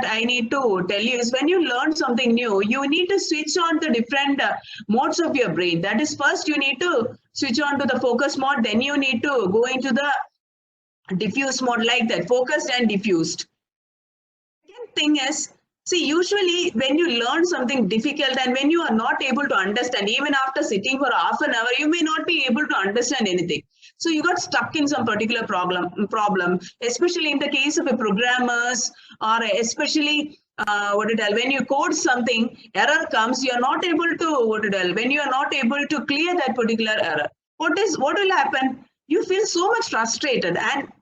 I need to tell you is when you learn something new, you need to switch on the different modes of your brain. That is, first you need to switch on to the focus mode, then you need to go into the diffuse mode, like that, focused and diffused. Second thing is, see, usually when you learn something difficult and when you are not able to understand, even after sitting for half an hour, you may not be able to understand anything. So you got stuck in some particular problem, especially in the case of a programmers, or especially when you code something, error comes, you are not able to when you are not able to clear that particular error. What will happen? You feel so much frustrated, and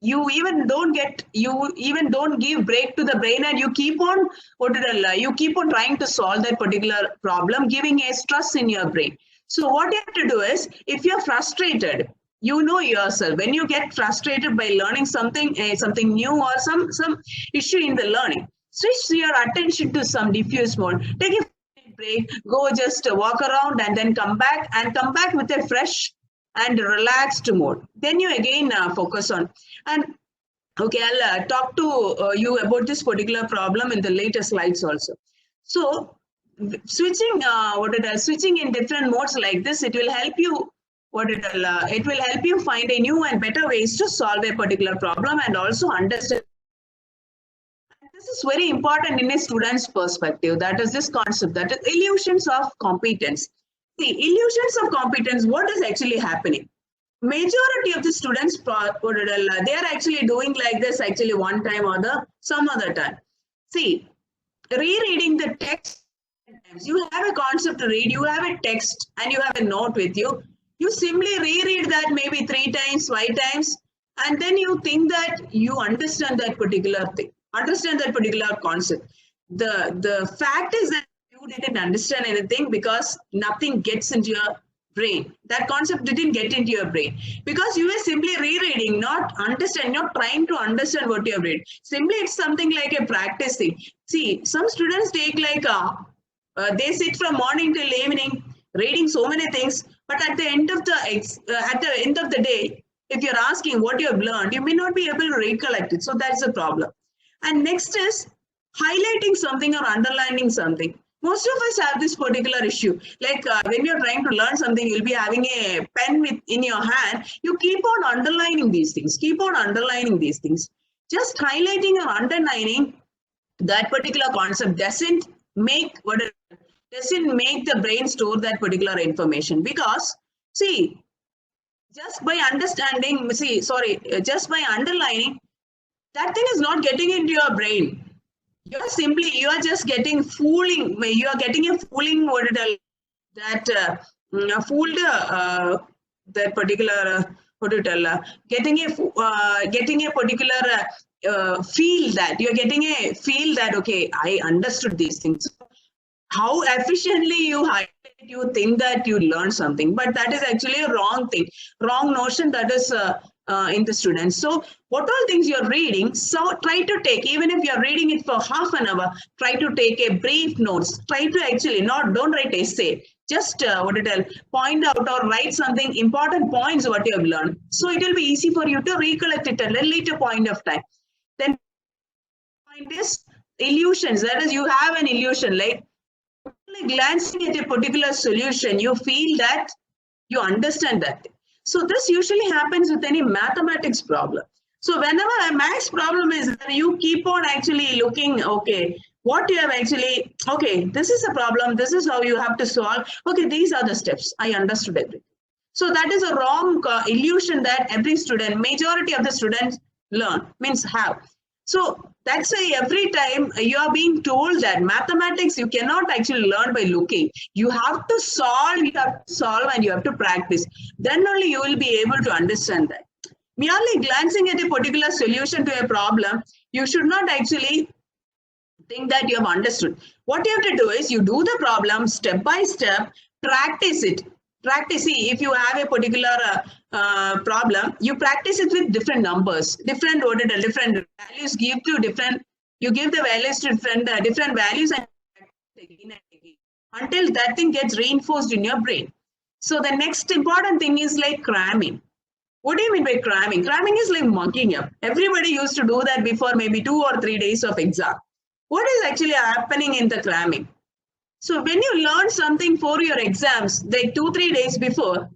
you even don't give break to the brain, and you keep on trying to solve that particular problem, giving a stress in your brain. So what you have to do is, if you're frustrated, you know yourself, when you get frustrated by learning something new or some issue in the learning, switch your attention to some diffuse mode, take a break, go just walk around, and then come back with a fresh and relaxed mode. Then you again focus on. And okay, I'll talk to you about this particular problem in the later slides also. So switching in different modes like this, it will help you it will help you find a new and better ways to solve a particular problem and also understand. This is very important in a student's perspective. That is this concept, that is illusions of competence. See, illusions of competence, what is actually happening? Majority of the students, they are actually doing like this actually one time or some other time. See, rereading the text, you have a concept to read, you have a text and you have a note with you. You simply reread that maybe 3 times, 5 times, and then you think that you understand that particular thing, understand that particular concept. The fact is that you didn't understand anything because nothing gets into your brain. That concept didn't get into your brain because you were simply rereading, not trying to understand what you have read. Simply, it's something like a practicing. See, some students take like they sit from morning till evening reading so many things, but at the end of the day, if you're asking what you have learned, you may not be able to recollect it. So that's a problem. And next is highlighting something or underlining something. Most of us have this particular issue. Like when you're trying to learn something, you'll be having a pen in your hand. You keep on underlining these things. Just highlighting or underlining that particular concept doesn't make the brain store that particular information, because see, just by underlining, that thing is not getting into your brain. You are just getting fooling. You are getting a fooling that particular getting a particular feel that you're getting a feel that okay, I understood these things. How efficiently you think that you learn something, but that is actually a wrong thing, wrong notion that is in the students. So what all things you're reading, so try to take, even if you're reading it for half an hour, try to take a brief notes. Try to actually don't write essay, just point out or write something important points what you have learned. So it will be easy for you to recollect it at a later point of time. Then find this illusions, that is, you have an illusion, like glancing at a particular solution, you feel that you understand that. So this usually happens with any mathematics problem. So whenever a maths problem is there, you keep on actually looking, okay, what you have actually, okay, this is a problem, this is how you have to solve, okay, these are the steps, I understood everything. So that is a wrong illusion that every student, majority of the students have. So that's why every time you are being told that mathematics you cannot actually learn by looking. You have to solve, and you have to practice. Then only you will be able to understand that. Merely glancing at a particular solution to a problem, you should not actually think that you have understood. What you have to do is you do the problem step by step, practice it. See, if you have a particular problem, you practice it with different numbers, different values. You give the values to different values and again until that thing gets reinforced in your brain. So the next important thing is like cramming. What do you mean by cramming? Cramming is like mucking up. Everybody used to do that before maybe 2 or 3 days of exam. what is actually happening in the cramming? So when you learn something for your exams, like 2-3 days before,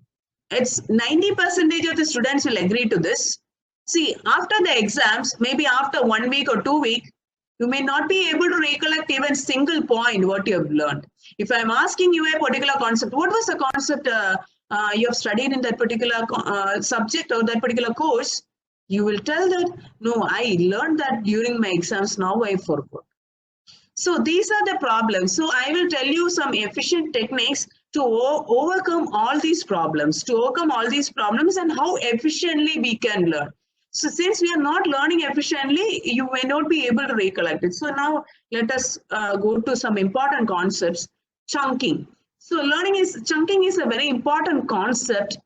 it's 90% of the students will agree to this. See, after the exams, maybe after 1 week or 2 weeks, you may not be able to recollect even single point what you have learned. If I'm asking you a particular concept, what was the concept you have studied in that particular subject or that particular course? You will tell that, no, I learned that during my exams, now I forgot. So these are the problems. So I will tell you some efficient techniques to overcome all these problems, and how efficiently we can learn. So since we are not learning efficiently, you may not be able to recollect it. So now let us go to some important concepts. Chunking. So chunking is a very important concept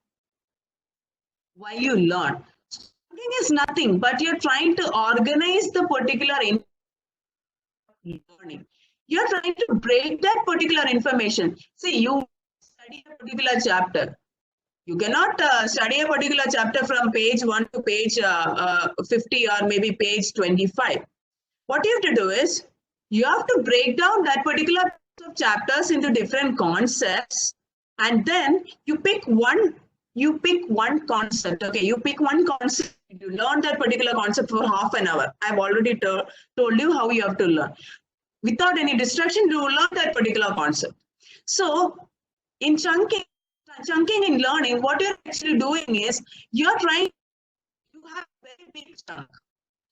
while you learn. Chunking is nothing but you're trying to organize the particular learning. You're trying to break that particular information. See, you study a particular chapter. You cannot study a particular chapter from page 1 to page 50 or maybe page 25. What you have to do is, you have to break down that particular chapters into different concepts, and then you pick one concept. Okay, you pick one concept. You learn that particular concept for half an hour. I've already told you how you have to learn. Without any distraction, you learn that particular concept. So in chunking in learning, what you're actually doing is you're trying to have a very big chunk.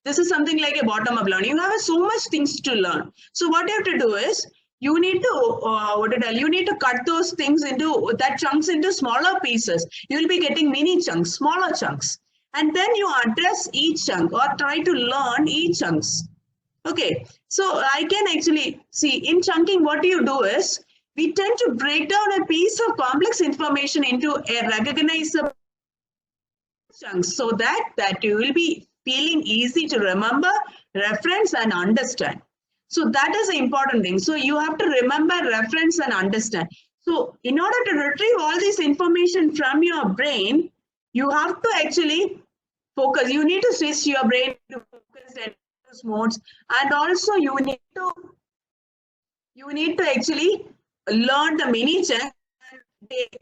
This is something like a bottom-up learning. You have so much things to learn. So what you have to do is you need to cut those things into that chunks into smaller pieces. You will be getting mini chunks, smaller chunks, and then you address each chunk or try to learn each chunks. Okay, so I can actually see in chunking, what you do is we tend to break down a piece of complex information into a recognizable chunks so that you will be feeling easy to remember, reference, and understand. So that is the important thing. So you have to remember, reference, and understand. So in order to retrieve all this information from your brain, you have to actually focus. You need to switch your brain to focus and modes, and also you need to actually learn the mini chunk.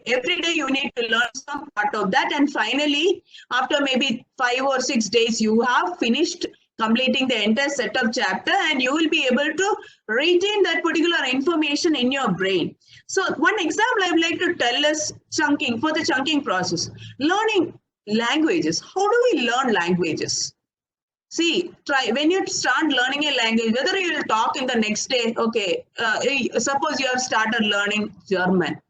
Every day you need to learn some part of that, and finally after maybe 5 or 6 days you have finished completing the entire set of chapter, and you will be able to retain that particular information in your brain. So one example I would like to tell is chunking. For the chunking process, learning languages. How do we learn languages? See, try when you start learning a language, whether you will talk in the next day. Okay, suppose you have started learning German.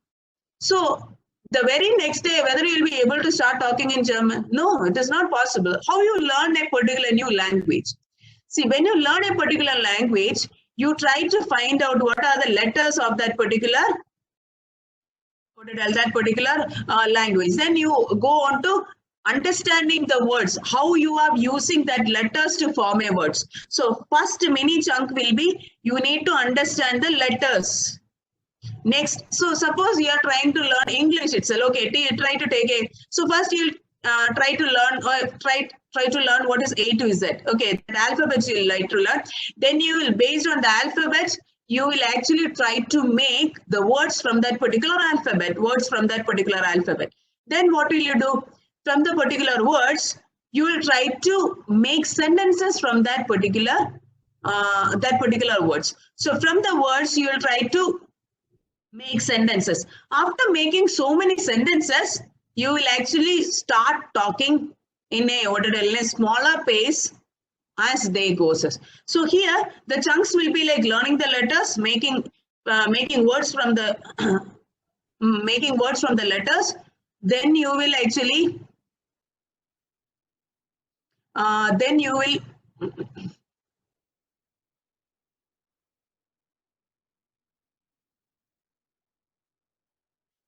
So the very next day, whether you'll be able to start talking in German? No, it is not possible. How you learn a particular new language? See, when you learn a particular language, you try to find out what are the letters of that particular language. Then you go on to understanding the words, how you are using that letters to form a words. So first mini chunk will be, you need to understand the letters. Next, so suppose you are trying to learn English itself. Okay, try to take a. So first you'll try to learn try to learn what is A to Z. Okay, the alphabet you'll like to learn. Then you will, based on the alphabet, you will actually try to make the words from that particular alphabet. Then what will you do? From the particular words, you will try to make sentences from that particular words. So from the words, you will try to make sentences. After making so many sentences, you will actually start talking in a smaller pace as day goes. So here the chunks will be like learning the letters, making words from the letters. Then you will actually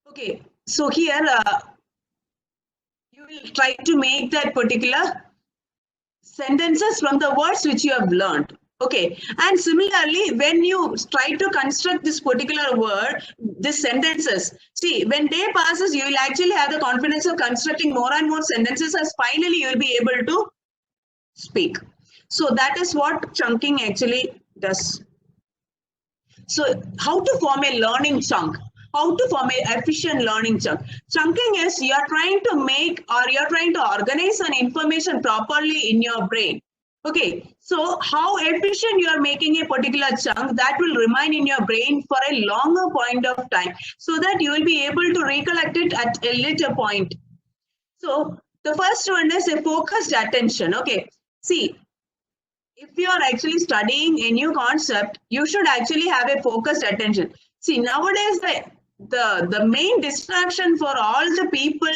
okay, so here you will try to make that particular sentences from the words which you have learned. Okay, and similarly, when you try to construct this particular word, these sentences, see, when day passes, you will actually have the confidence of constructing more and more sentences, as finally you will be able to speak. So that is what chunking actually does. So how to form a learning chunk? How to form an efficient learning chunk? Chunking is you're trying to make or you're trying to organize an information properly in your brain. Okay, so how efficient you are making a particular chunk that will remain in your brain for a longer point of time so that you will be able to recollect it at a later point. So the first one is a focused attention. Okay, see, if you are actually studying a new concept, you should actually have a focused attention. See, nowadays the main distraction for all the people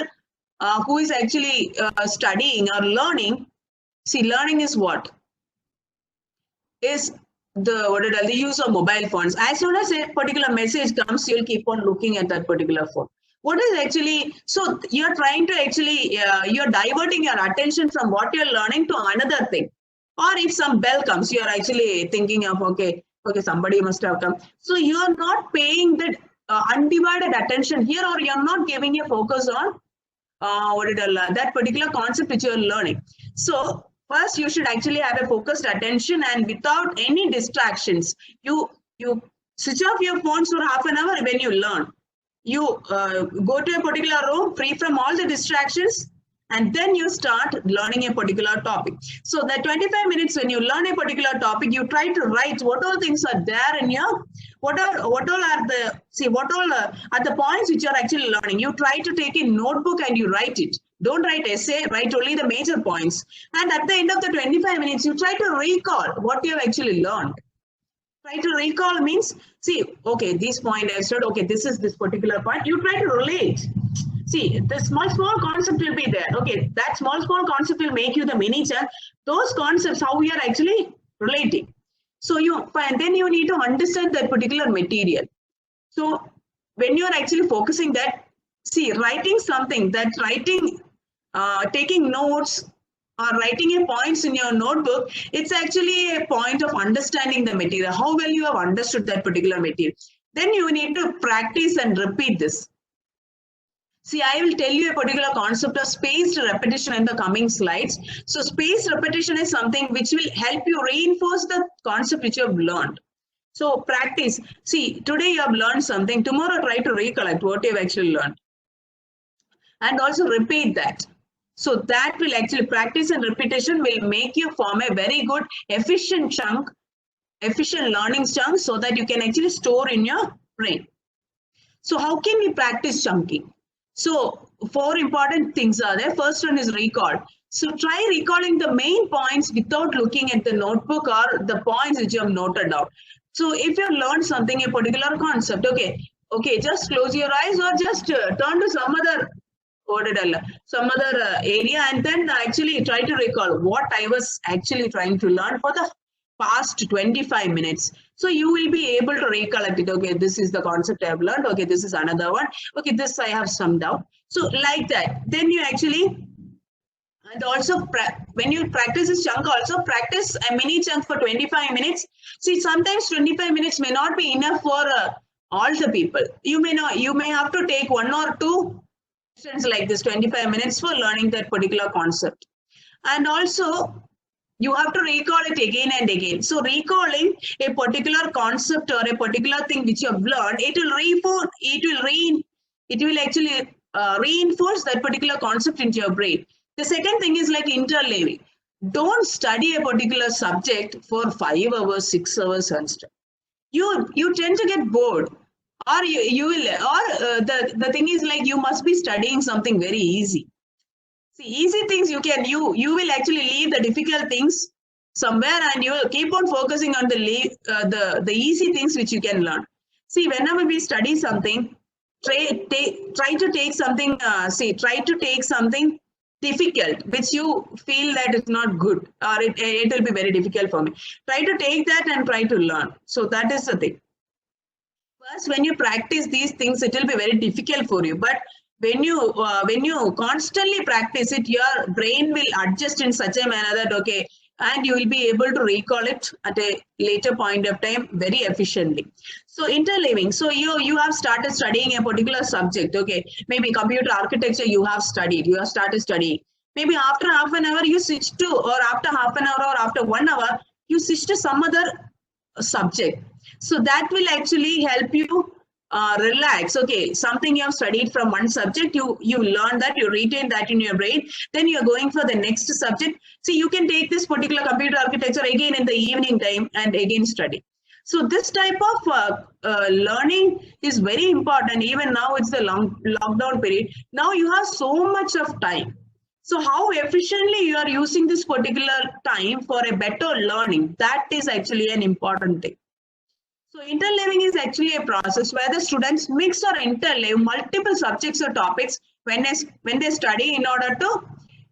who is actually studying or learning, see, learning is what? Is the use of mobile phones. As soon as a particular message comes, you'll keep on looking at that particular phone. What is actually, so you're trying to actually, you're diverting your attention from what you're learning to another thing. Or if some bell comes, you're actually thinking of, okay, somebody must have come. So you're not paying that undivided attention here, or you're not giving a focus on that particular concept which you're learning. So first, you should actually have a focused attention and without any distractions. You switch off your phones for half an hour when you learn. You go to a particular room free from all the distractions, and then you start learning a particular topic. So that 25 minutes when you learn a particular topic, you try to write what all things are there in your, what all are the points which you are actually learning. You try to take a notebook and you write it. Don't write essay, write only the major points. And at the end of the 25 minutes, you try to recall what you have actually learned. Try to recall means, see, okay, this point I said, okay, this is this particular point. You try to relate. See, the small concept will be there. Okay, that small concept will make you the mini chunk. Those concepts, how we are actually relating. So then you need to understand that particular material. So when you are actually focusing that, see, writing something, that writing, taking notes or writing a points in your notebook, it's actually a point of understanding the material, how well you have understood that particular material. Then you need to practice and repeat this. See, I will tell you a particular concept of spaced repetition in the coming slides. So spaced repetition is something which will help you reinforce the concept which you have learned. So practice. See, today you have learned something. Tomorrow try to recollect what you have actually learned. And also repeat that. So that will actually, practice and repetition will make you form a very good efficient chunk, efficient learning chunk, so that you can actually store in your brain. So how can we practice chunking? So 4 important things are there. First one is recall. So try recalling the main points without looking at the notebook or the points which you have noted down. So if you learned something, a particular concept, okay, just close your eyes or just turn to some other area and then actually try to recall what I was actually trying to learn for the past 25 minutes. So you will be able to recollect it. Okay, this is the concept I have learned. Okay, this is another one. Okay, this I have summed out. So like that, then you actually, and also when you practice this chunk, also practice a mini chunk for 25 minutes. See, sometimes 25 minutes may not be enough for all the people. You may have to take 1 or 2 sessions like this, 25 minutes for learning that particular concept. And also, you have to recall it again and again. So recalling a particular concept or a particular thing which you have learned, it will actually reinforce that particular concept into your brain. The second thing is like interleaving. Don't study a particular subject for 5 hours, 6 hours and stuff. You tend to get bored, or the thing is like you must be studying something very easy. See, easy things you will actually leave the difficult things somewhere and you will keep on focusing on the easy things which you can learn. See, whenever we study something, try to take something, try to take something difficult which you feel that it's not good or it will be very difficult for me. Try to take that and try to learn. So that is the thing. First, when you practice these things, it will be very difficult for you. But when you constantly practice it, your brain will adjust in such a manner that, okay, and you will be able to recall it at a later point of time very efficiently. So interleaving. So you have started studying a particular subject. Okay, maybe computer architecture you have started studying. Maybe after half an hour you switch to, or after half an hour or after 1 hour, you switch to some other subject. So that will actually help you relax. Okay, something you have studied from one subject, you learn that, you retain that in your brain, then you're going for the next subject. See, you can take this particular computer architecture again in the evening time and again study. So this type of learning is very important. Even now it's the lockdown period. Now you have so much of time. So how efficiently you are using this particular time for a better learning, that is actually an important thing. So interleaving is actually a process where the students mix or interleave multiple subjects or topics when they study in order to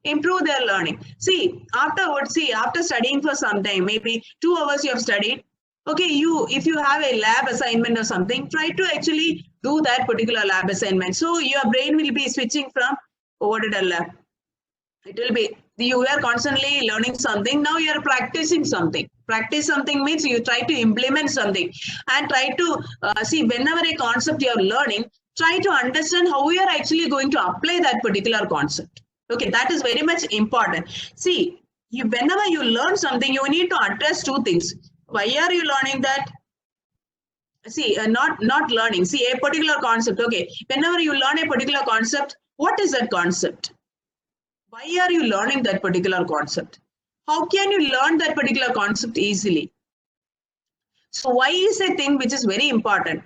improve their learning. See, after studying for some time, maybe 2 hours you have studied. Okay, if you have a lab assignment or something, try to actually do that particular lab assignment. So your brain will be switching from what did I learn? It will be, you are constantly learning something. Now you are practicing something. Practice something means you try to implement something and try to see whenever a concept you are learning, try to understand how you are actually going to apply that particular concept. Okay, that is very much important. See, whenever you learn something, you need to address two things. Why are you learning that? See, not learning. See, a particular concept. Okay, whenever you learn a particular concept, what is that concept? Why are you learning that particular concept? How can you learn that particular concept easily? So why is a thing which is very important?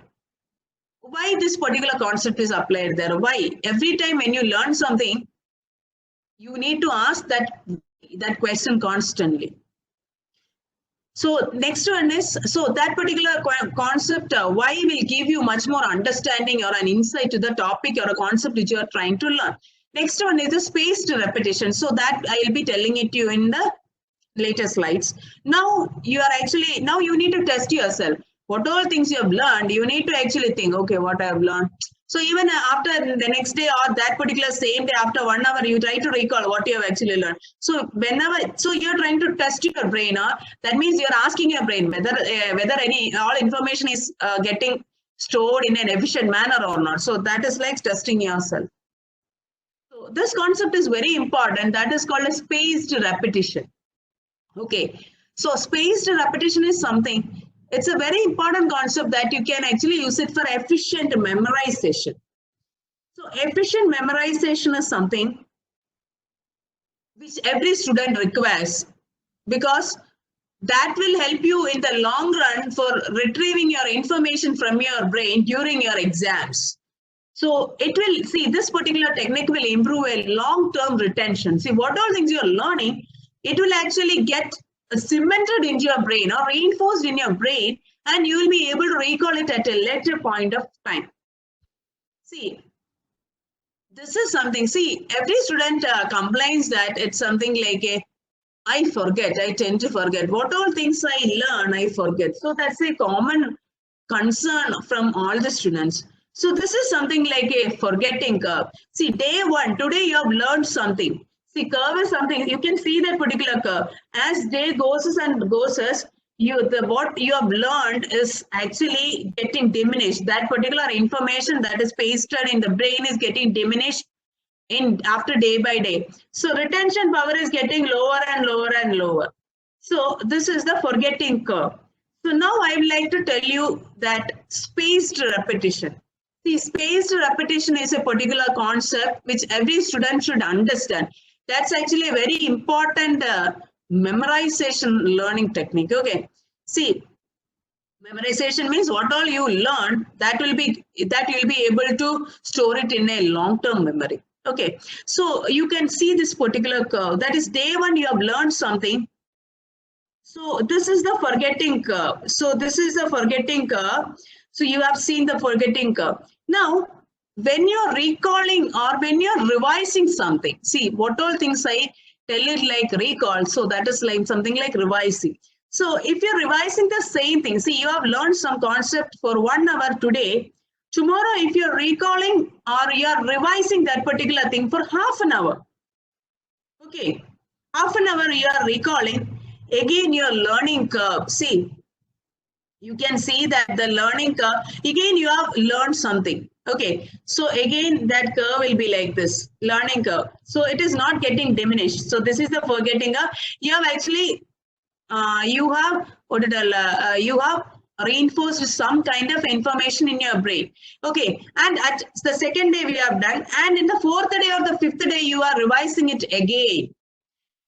Why this particular concept is applied there? Why? Every time when you learn something, you need to ask that question constantly. So next one is, so that particular concept, why will give you much more understanding or an insight to the topic or a concept which you are trying to learn. Next one is the spaced repetition. So that I will be telling it to you in the later slides. Now you need to test yourself. What all things you have learned, you need to actually think, okay, what I have learned. So even after the next day or that particular same day, after 1 hour, you try to recall what you have actually learned. So you're trying to test your brain, that means you're asking your brain whether all information is getting stored in an efficient manner or not. So that is like testing yourself. So this concept is very important. That is called a spaced repetition. Okay, so spaced repetition is something, it's a very important concept that you can actually use it for efficient memorization. So efficient memorization is something which every student requires, because that will help you in the long run for retrieving your information from your brain during your exams. So it will, see, this particular technique will improve a long-term retention. See, what all things you're learning, it will actually get cemented into your brain or reinforced in your brain, and you will be able to recall it at a later point of time. See, this is something, see, every student complains that it's something like I tend to forget. What all things I learn, I forget. So that's a common concern from all the students. So this is something like a forgetting curve. See, day one, today you have learned something. See, curve is something, you can see that particular curve. As day goes and goes, what you have learned is actually getting diminished. That particular information that is pasted in the brain is getting diminished after day by day. So retention power is getting lower and lower and lower. So this is the forgetting curve. So now I would like to tell you that spaced repetition. See, spaced repetition is a particular concept which every student should understand. That's actually a very important memorization learning technique. Okay. See, memorization means what all you learn, that you'll be able to store it in a long-term memory. Okay. So you can see this particular curve. That is day one, you have learned something. So this is the forgetting curve. So this is the forgetting curve. So you have seen the forgetting curve. Now, when you're recalling or when you're revising something, see what all things I tell it like recall. So that is like something like revising. So if you're revising the same thing, see, you have learned some concept for 1 hour today. Tomorrow, if you're recalling or you're revising that particular thing for half an hour, okay, half an hour you are recalling, again your learning curve. See, you can see that the learning curve, again you have learned something. Okay, so again that curve will be like this, learning curve. So it is not getting diminished. So this is the forgetting curve. You have actually, you have what it, you have reinforced some kind of information in your brain. Okay, and at the second day we have done, and in the fourth day or the fifth day you are revising it again.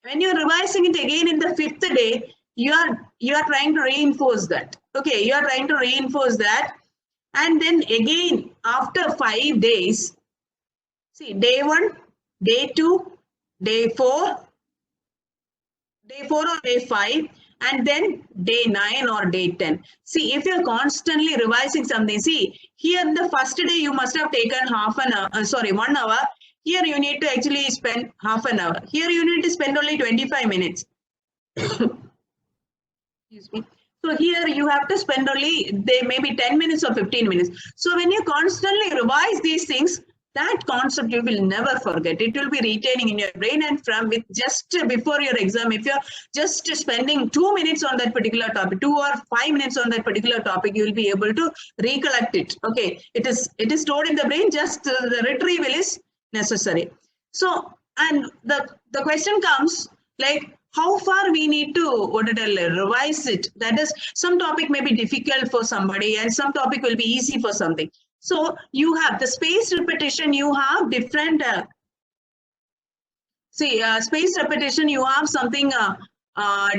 When you're revising it again in the fifth day, you are trying to reinforce that. Okay, you are trying to reinforce that, and then again after 5 days, see, day 1, day 2, day 4 or day 5, and then day 9 or day 10. See, if you're constantly revising something, see, here the first day you must have taken 1 hour. Here you need to actually spend half an hour. Here you need to spend only 25 minutes. Excuse me. So here you have to spend only maybe 10 minutes or 15 minutes. So when you constantly revise these things, that concept you will never forget. It will be retaining in your brain, and from with just before your exam, if you're just spending 2 minutes on that particular topic, 2 or 5 minutes on that particular topic, you will be able to recollect it. Okay, it is stored in the brain, just the retrieval is necessary. So, and the question comes like, how far we need to revise it. That is, some topic may be difficult for somebody and some topic will be easy for something. So you have the spaced repetition, you have different, spaced repetition, you have something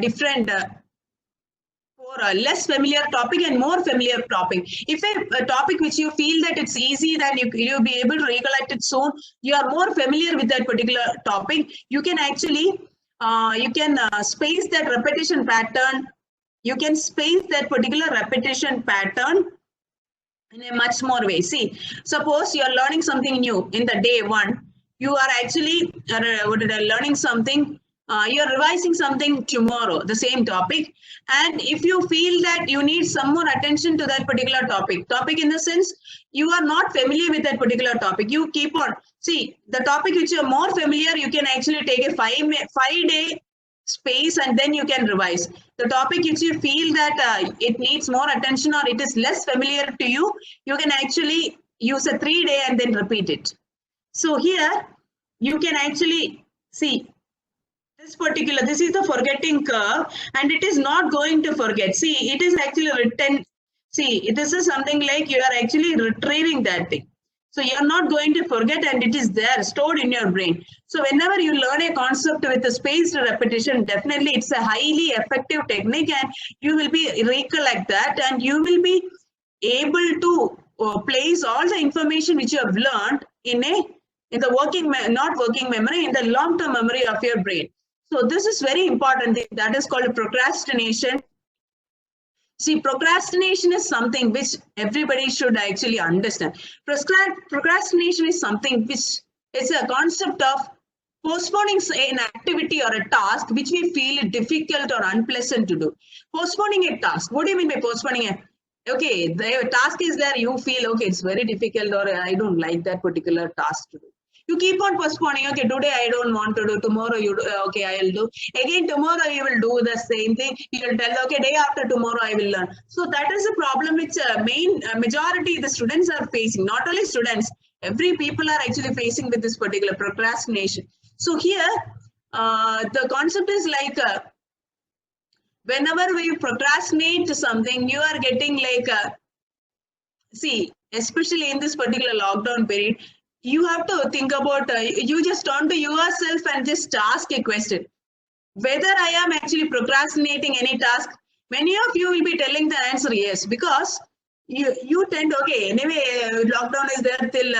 different for a less familiar topic and more familiar topic. If a topic which you feel that it's easy, then you'll be able to recollect it soon, you are more familiar with that particular topic, you can actually, space that repetition pattern. You can space that particular repetition pattern in a much more way. See, suppose you are learning something new in the day 1. You are actually learning something, you are revising something tomorrow, the same topic. And if you feel that you need some more attention to that particular topic in the sense, you are not familiar with that particular topic, you keep on, see, the topic which you are more familiar, you can actually take a 5-day space and then you can revise. The topic which you feel that it needs more attention or it is less familiar to you, you can actually use a 3-day and then repeat it. So here you can actually see this is the forgetting curve, and it is not going to forget. See, it is actually written. See, this is something like you are actually retrieving that thing. So you are not going to forget, and it is there stored in your brain. So whenever you learn a concept with a spaced repetition, definitely it's a highly effective technique, and you will be recollect that, and you will be able to place all the information which you have learned in the not working memory, in the long-term memory of your brain. So this is very important thing, that is called procrastination. See, procrastination is something which everybody should actually understand. Procrastination is something which is a concept of postponing an activity or a task which we feel difficult or unpleasant to do. Postponing a task. What do you mean by postponing it? Okay, the task is there, you feel, okay, it's very difficult, or I don't like that particular task to do. You keep on postponing. Okay, today I don't want to do. Tomorrow you do. Okay, I will do. Again, tomorrow you will do the same thing. You will tell, okay, day after tomorrow I will learn. So that is a problem which majority the students are facing. Not only students, every people are actually facing with this particular procrastination. So here, the concept is like, whenever we procrastinate something, you are getting like, see, especially in this particular lockdown period, you have to think about, you just turn to yourself and just ask a question. Whether I am actually procrastinating any task, many of you will be telling the answer yes, because you tend, okay, anyway, lockdown is there till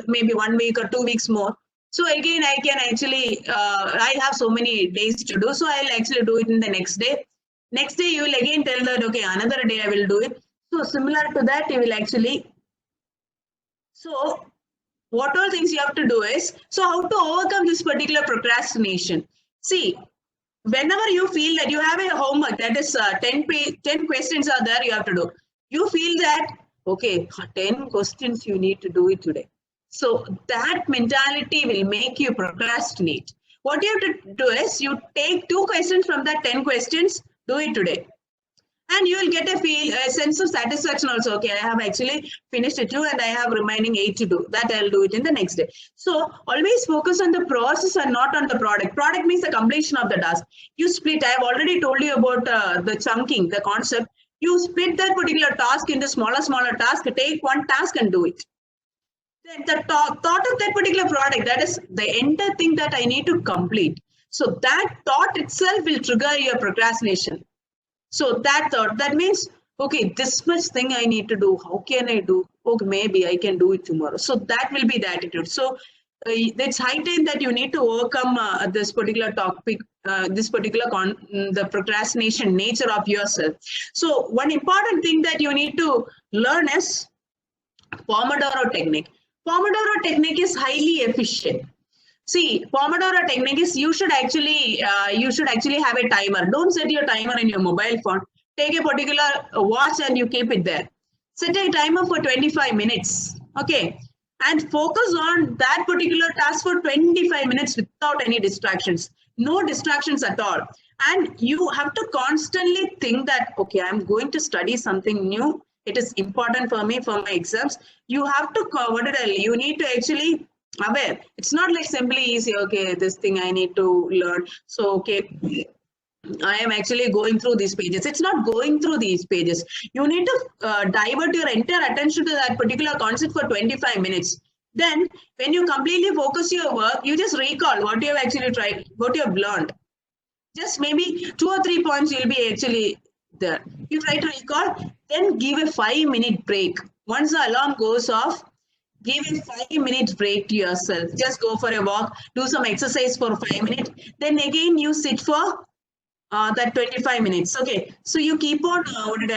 maybe 1 week or 2 weeks more. So again, I can actually, I have so many days to do, so I'll actually do it in the next day. Next day, you will again tell that, okay, another day I will do it. So similar to that, you will actually, so what all things you have to do is, so how to overcome this particular procrastination? See, whenever you feel that you have a homework that is 10 questions are there, you have to do. You feel that, okay, 10 questions you need to do it today. So that mentality will make you procrastinate. What you have to do is, you take 2 questions from that 10 questions, do it today. And you will get a sense of satisfaction also. Okay, I have actually finished it too, and I have remaining 8 to do. That I'll do it in the next day. So always focus on the process and not on the product. Product means the completion of the task. You split. I have already told you about the chunking, the concept. You split that particular task into smaller tasks. Take one task and do it. Then the thought of that particular product, that is the entire thing that I need to complete. So that thought itself will trigger your procrastination. So that thought, that means, okay, this much thing I need to do. How can I do? Okay, maybe I can do it tomorrow. So that will be the attitude. So it's high time that you need to overcome this particular topic, the procrastination nature of yourself. So one important thing that you need to learn is Pomodoro technique. Pomodoro technique is highly efficient. See, Pomodoro technique is you should actually have a timer. Don't set your timer in your mobile phone. Take a particular watch and you keep it there. Set a timer for 25 minutes. Okay. And focus on that particular task for 25 minutes without any distractions. No distractions at all. And you have to constantly think that, okay, I'm going to study something new. It is important for me for my exams. You have to cover it. You need to actually aware. It's not like simply easy, okay, this thing I need to learn. So, okay, I am actually going through these pages. It's not going through these pages. You need to divert your entire attention to that particular concept for 25 minutes. Then when you completely focus your work, you just recall what you have actually tried, what you have learned. Just maybe 2 or 3 points you'll be actually there. You try to recall, then give a 5-minute break. Once the alarm goes off, give a 5-minute break to yourself. Just go for a walk, do some exercise for 5 minutes. Then again, you sit for that 25 minutes. Okay. So you keep on,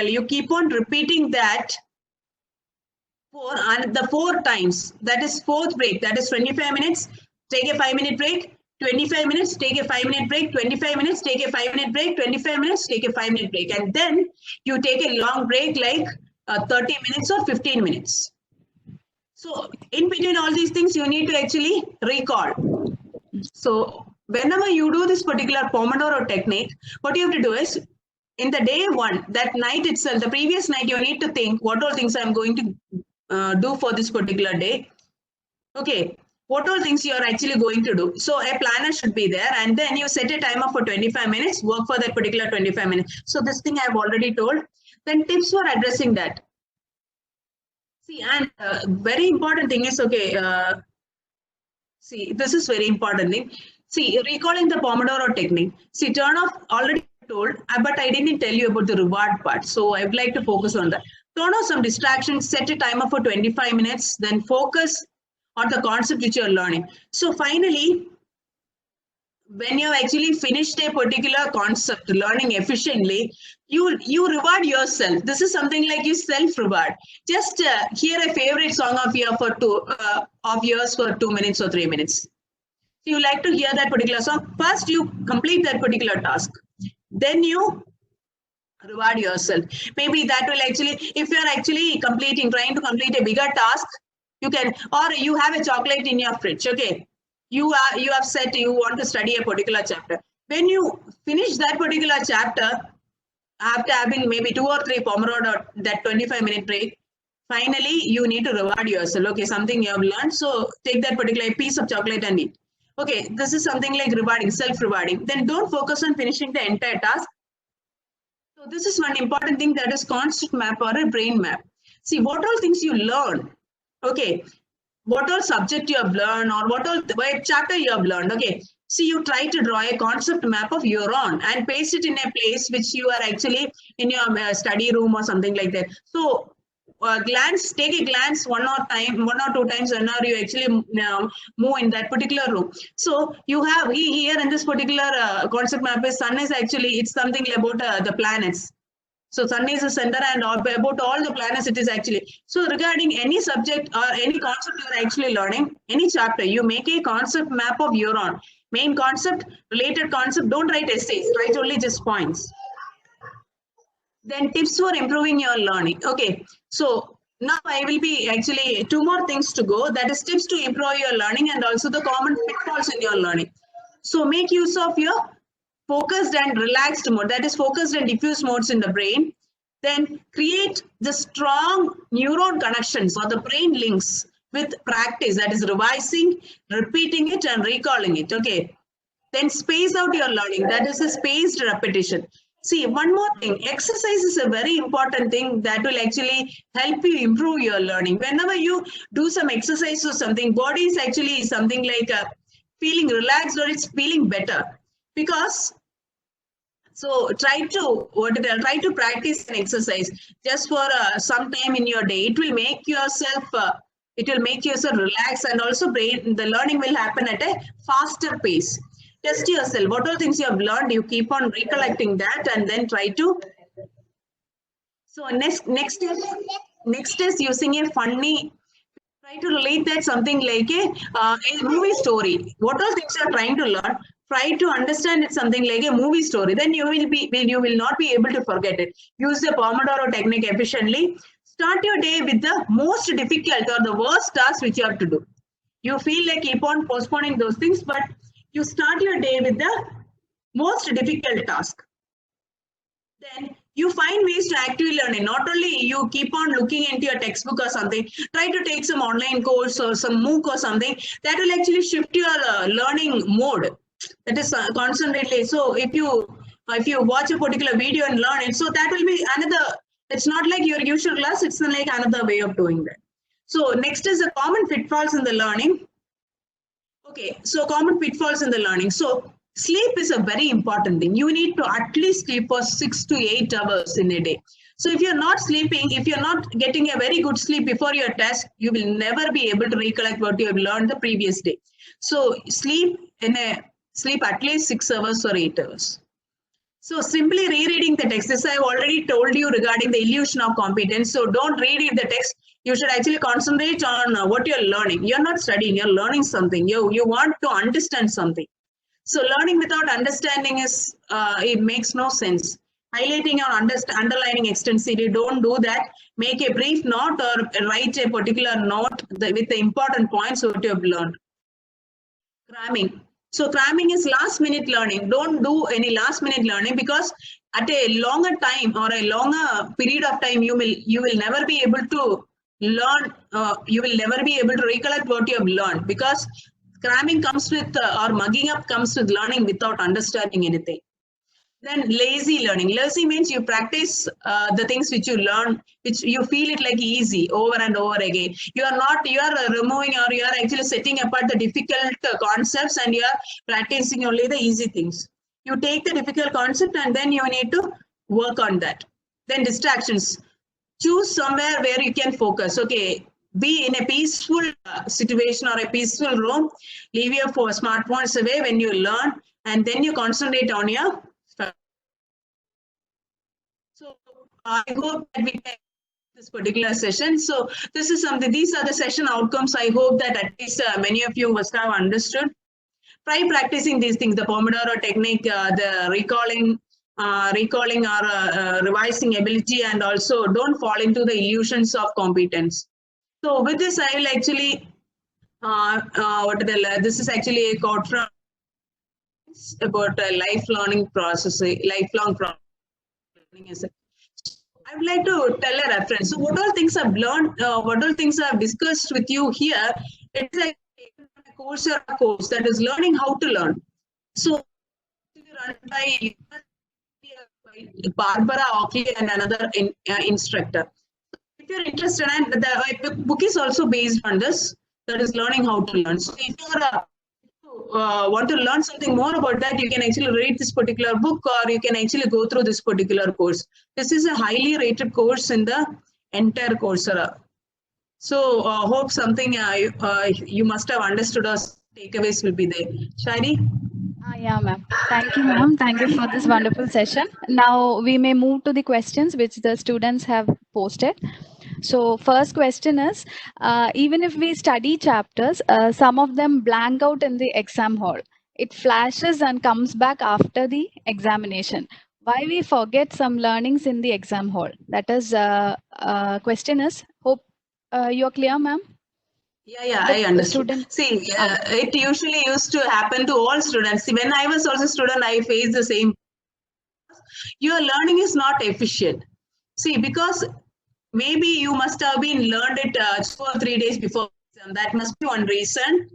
you keep on repeating that the 4 times. That is 4th break. That is 25 minutes. Take a 5-minute break. 25 minutes, take a 5-minute break, 25 minutes, take a 5-minute break, 25 minutes, take a 5-minute break. And then you take a long break like 30 minutes or 15 minutes. So in between all these things, you need to actually recall. So whenever you do this particular Pomodoro technique, what you have to do is, in the day one, that night itself, the previous night, you need to think what all things I'm going to do for this particular day. Okay, what all things you are actually going to do. So a planner should be there, and then you set a timer for 25 minutes, work for that particular 25 minutes. So this thing I've already told. Then tips for addressing that. See, and very important thing is, okay, see, this is very important thing. See, recalling the Pomodoro technique. See, turn off, already told, but I didn't tell you about the reward part. So I would like to focus on that. Turn off some distractions, set a timer for 25 minutes, then focus on the concept which you're learning. So finally, when you actually finished a particular concept, learning efficiently, you reward yourself. This is something like you self-reward. Just hear a favorite song of yours for 2 minutes or 3 minutes. You like to hear that particular song. First, you complete that particular task. Then you reward yourself. Maybe that will actually, if you're actually trying to complete a bigger task, you can, or you have a chocolate in your fridge. Okay. You have said you want to study a particular chapter. When you finish that particular chapter, after having maybe 2 or 3 Pomodoro, that 25-minute break, finally you need to reward yourself. Okay, something you have learned. So take that particular piece of chocolate and eat. Okay, this is something like rewarding, self-rewarding. Then don't focus on finishing the entire task. So this is one important thing, that is concept map or a brain map. See, what all things you learn. Okay. What all subject you have learned, or what all chapter you have learned. Okay. See, you try to draw a concept map of your own and paste it in a place which you are actually in your study room or something like that. So take a glance 1 or 2 times whenever you actually move in that particular room. So you have here in this particular concept map is sun is actually, it's something about the planets. So sun is the center, and about all the planets it is actually. So regarding any subject or any concept you are actually learning, any chapter, you make a concept map of your own. Main concept, related concept, don't write essays, write only just points. Then tips for improving your learning. Okay, so now I will be actually 2 more things to go. That is tips to improve your learning and also the common pitfalls in your learning. So make use of your focused and relaxed mode, that is focused and diffuse modes in the brain. Then create the strong neuron connections or the brain links with practice, that is revising, repeating it and recalling it. Okay. Then space out your learning, that is a spaced repetition. See, one more thing, exercise is a very important thing that will actually help you improve your learning. Whenever you do some exercise or something, body is actually something like feeling relaxed or it's feeling better. Because so try to practice an exercise just for some time in your day. It will make yourself relax, and also the learning will happen at a faster pace. Test yourself. What all things you have learned, you keep on recollecting that, and then try to. So next is using a funny. Try to relate that something like a movie story. What all things you are trying to learn, try to understand it something like a movie story. Then you will not be able to forget it. Use the Pomodoro technique efficiently. Start your day with the most difficult or the worst task which you have to do. You feel like keep on postponing those things, but you start your day with the most difficult task. Then you find ways to actively learn it. Not only you keep on looking into your textbook or something, try to take some online course or some MOOC or something that will actually shift your learning mode. That is constantly. So if you watch a particular video and learn it, so that will be another. It's not like your usual class. It's like another way of doing that. So next is the common pitfalls in the learning. Okay, so common pitfalls in the learning. So sleep is a very important thing. You need to at least sleep for 6 to 8 hours in a day. So if you're not sleeping, if you're not getting a very good sleep before your test, you will never be able to recollect what you have learned the previous day. So sleep at least 6 hours or 8 hours. So simply rereading the text. This I've already told you regarding the illusion of competence. So don't reread the text. You should actually concentrate on what you're learning. You're not studying, you're learning something. You want to understand something. So learning without understanding it makes no sense. Highlighting or underlining extensively, don't do that. Make a brief note or write a particular note with the important points what you have learned. Cramming. So cramming is last minute learning. Don't do any last minute learning, because at a longer time or a longer period of time, you will never be able to learn. You will never be able to recollect what you have learned, because cramming comes with or mugging up comes with learning without understanding anything. Then lazy learning. Lazy means you practice the things which you learn, which you feel it like easy over and over again. You are removing, or you are actually setting apart the difficult concepts, and you are practicing only the easy things. You take the difficult concept and then you need to work on that. Then distractions. Choose somewhere where you can focus. Okay, be in a peaceful situation or a peaceful room. Leave your smartphones away when you learn, and then you concentrate on your study. So I hope that we can this particular session. So this is something. These are the session outcomes. I hope that at least many of you must have understood. Try practicing these things: the Pomodoro technique, the recalling or revising ability, and also don't fall into the illusions of competence. So with this, I will actually this is actually a quote from about lifelong learning. I would like to tell a reference. So what all things I've learned, what all things I've discussed with you here, it's like a course that is learning how to learn. So run by Barbara Oakley and another instructor. If you're interested, and the book is also based on this, that is learning how to learn. So if you want to learn something more about that, you can actually read this particular book, or you can actually go through this particular course. This is a highly rated course in the entire Coursera. So hope something you must have understood, or takeaways will be there. Shari? Yeah, ma'am. Thank you, ma'am. Thank you for this wonderful session. Now we may move to the questions which the students have posted. So first question is, even if we study chapters, some of them blank out in the exam hall. It flashes and comes back after the examination. Why we forget some learnings in the exam hall? That is, question is, hope you're clear, ma'am? Yeah, I understood. See, it usually used to happen to all students. See, when I was also a student, I faced the same. Your learning is not efficient. See, because maybe you must have been learned it 2 or 3 days before exam. That must be one reason.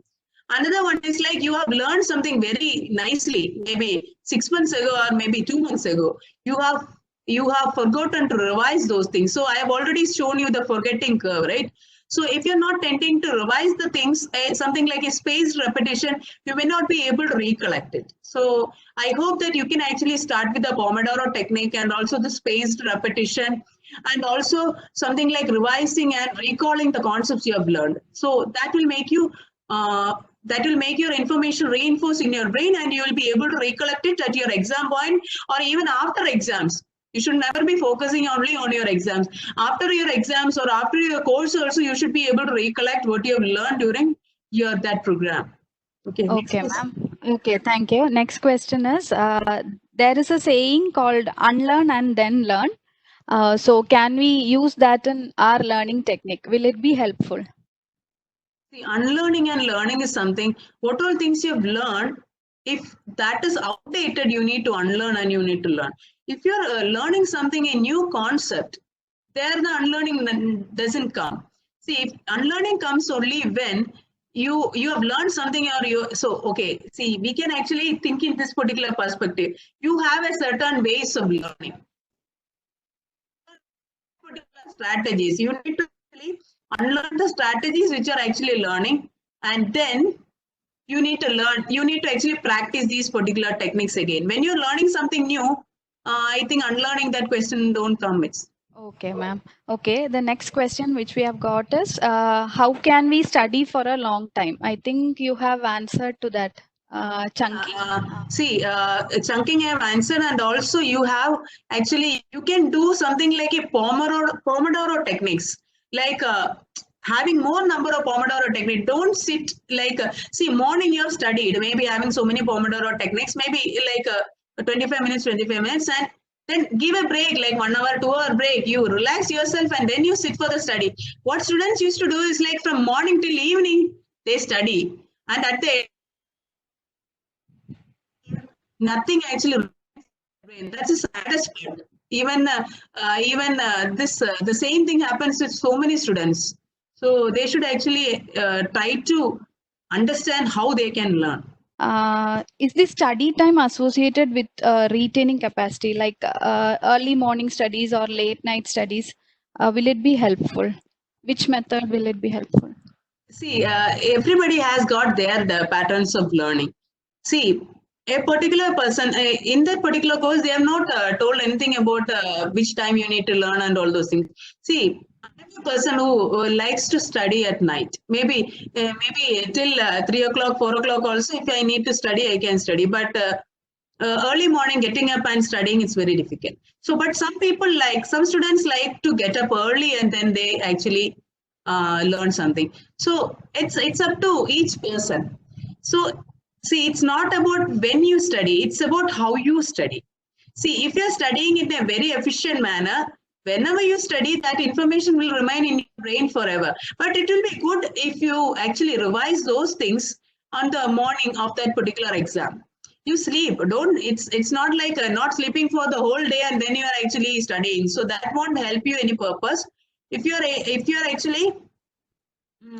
Another one is like you have learned something very nicely, maybe 6 months ago or maybe 2 months ago. You have forgotten to revise those things. So I have already shown you the forgetting curve, right? So if you're not tending to revise the things, something like a spaced repetition, you may not be able to recollect it. So I hope that you can actually start with the Pomodoro technique and also the spaced repetition, and also something like revising and recalling the concepts you have learned. So that will make you that will make your information reinforce in your brain, and you will be able to recollect it at your exam point or even after exams. You should never be focusing only on your exams. After your exams or after your course also, you should be able to recollect what you have learned during that program. Okay. Okay, ma'am. Okay, thank you. Next question is, there is a saying called unlearn and then learn. So can we use that in our learning technique? Will it be helpful? See, unlearning and learning is something, what all things you have learned, if that is outdated, you need to unlearn and you need to learn. If you're learning something, a new concept, there the unlearning doesn't come. See, if unlearning comes only when you have learned something, or you, so okay, see, we can actually think in this particular perspective. You have a certain ways of learning, particular strategies. You need to actually unlearn the strategies which are actually learning, and then you need to actually practice these particular techniques again. When you're learning something new, I think unlearning that question don't come. It's Okay, ma'am. Okay, the next question which we have got is, how can we study for a long time? I think you have answered to that. Chunking. Chunking I have answered, and also you have actually, you can do something like a Pomodoro techniques, like having more number of Pomodoro technique. Don't sit like, see, morning you have studied, maybe having so many Pomodoro techniques, maybe like 25 minutes, and then give a break, like 1 hour, 2 hour break. You relax yourself and then you sit for the study. What students used to do is like from morning till evening, they study. And at the nothing actually. That's the saddest part. Even the same thing happens with so many students. So they should actually try to understand how they can learn. Is the study time associated with retaining capacity, like early morning studies or late night studies? Will it be helpful? Which method will it be helpful? See, everybody has got the patterns of learning. See, a particular person in that particular course, they have not told anything about which time you need to learn and all those things. See, I'm a person who likes to study at night. Maybe till 3 o'clock, 4 o'clock also, if I need to study, I can study. But early morning getting up and studying, it's very difficult. So, but some students like to get up early and then they actually learn something. So it's up to each person. So see, it's not about when you study, it's about how you study. See, if you're studying in a very efficient manner, whenever you study, that information will remain in your brain forever. But it will be good if you actually revise those things on the morning of that particular exam. You sleep, don't, it's not like not sleeping for the whole day and then you are actually studying. So that won't help you any purpose. If you're actually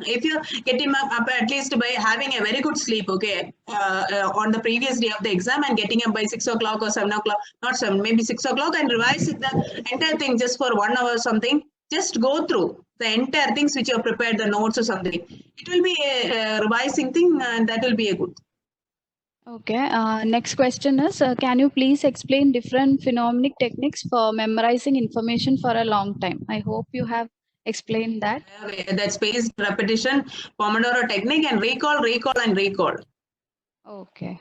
if you're getting up at least by having a very good sleep, okay, on the previous day of the exam, and getting up by 6 o'clock or 7 o'clock, not 7, maybe 6 o'clock, and revise the entire thing just for 1 hour or something. Just go through the entire things which you have prepared, the notes or something. It will be a revising thing, and that will be a good. Okay. Next question is, can you please explain different phenomenon techniques for memorizing information for a long time? I hope you have explained that. That spaced repetition, Pomodoro technique, and recall. Okay.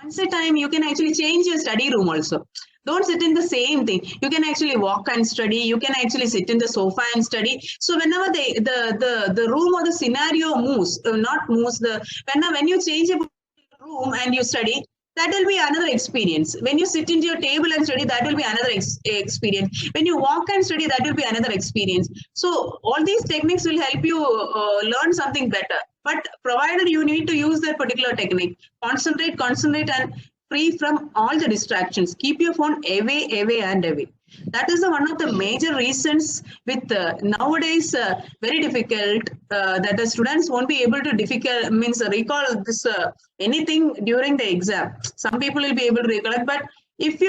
Once a time, you can actually change your study room also. Don't sit in the same thing. You can actually walk and study. You can actually sit in the sofa and study. So whenever the room or the scenario moves, not moves, when you change a room and you study, that will be another experience. When you sit into your table and study, that will be another experience. When you walk and study, that will be another experience. So all these techniques will help you learn something better. But provided you need to use that particular technique, concentrate, and free from all the distractions. Keep your phone away and away. That is one of the major reasons with nowadays very difficult that the students won't be able to recall this anything during the exam. Some people will be able to recollect, but if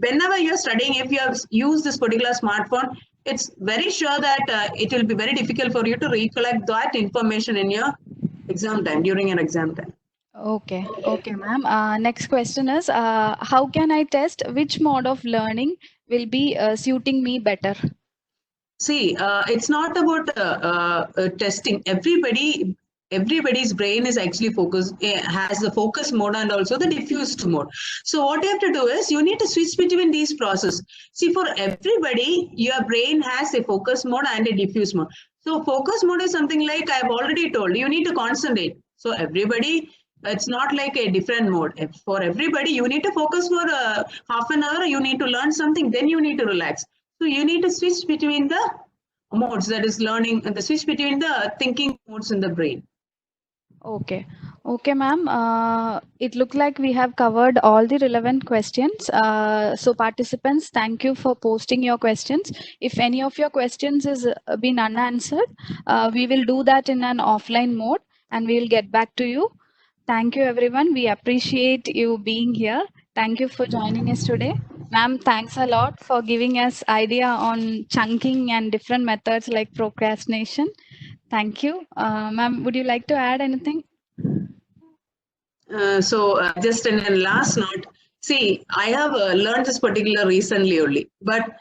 whenever you're studying, if you have used this particular smartphone, it's very sure that it will be very difficult for you to recollect that information in your exam time, during your exam time. Okay, ma'am. Next question is, how can I test which mode of learning will be suiting me better? See, it's not about testing. Everybody's brain is actually has the focus mode and also the diffused mode. So what you have to do is you need to switch between these processes. See, for everybody, your brain has a focus mode and a diffuse mode. So focus mode is something like I've already told you need to concentrate. So everybody, it's not like a different mode. For everybody, you need to focus for half an hour. You need to learn something. Then you need to relax. So you need to switch between the modes, that is learning, and the switch between the thinking modes in the brain. Okay, ma'am. It looked like we have covered all the relevant questions. So participants, thank you for posting your questions. If any of your questions is been unanswered, we will do that in an offline mode and we will get back to you. Thank you, everyone. We appreciate you being here. Thank you for joining us today. Ma'am, thanks a lot for giving us idea on chunking and different methods like procrastination. Thank you. Ma'am, would you like to add anything? Just in a last note, see, I have learned this particular recently only, but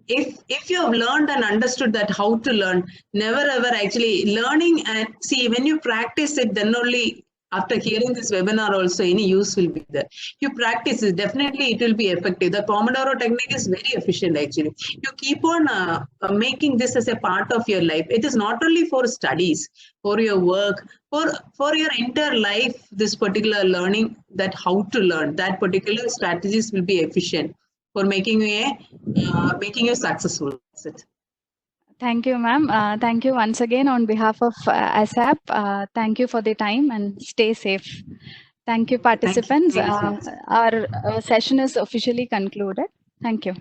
if you have learned and understood that how to learn, never ever actually learning, and see, when you practice it, then only after hearing this webinar also any use will be there. You practice it, definitely it will be effective. The Pomodoro technique is very efficient actually. You keep on making this as a part of your life. It is not only for studies, for your work, for your entire life, this particular learning, that how to learn, that particular strategies will be efficient for making you successful. That's it. Thank you, ma'am. Thank you once again on behalf of ASAP. Thank you for the time and stay safe. Thank you, participants. Thank you. Our session is officially concluded. Thank you.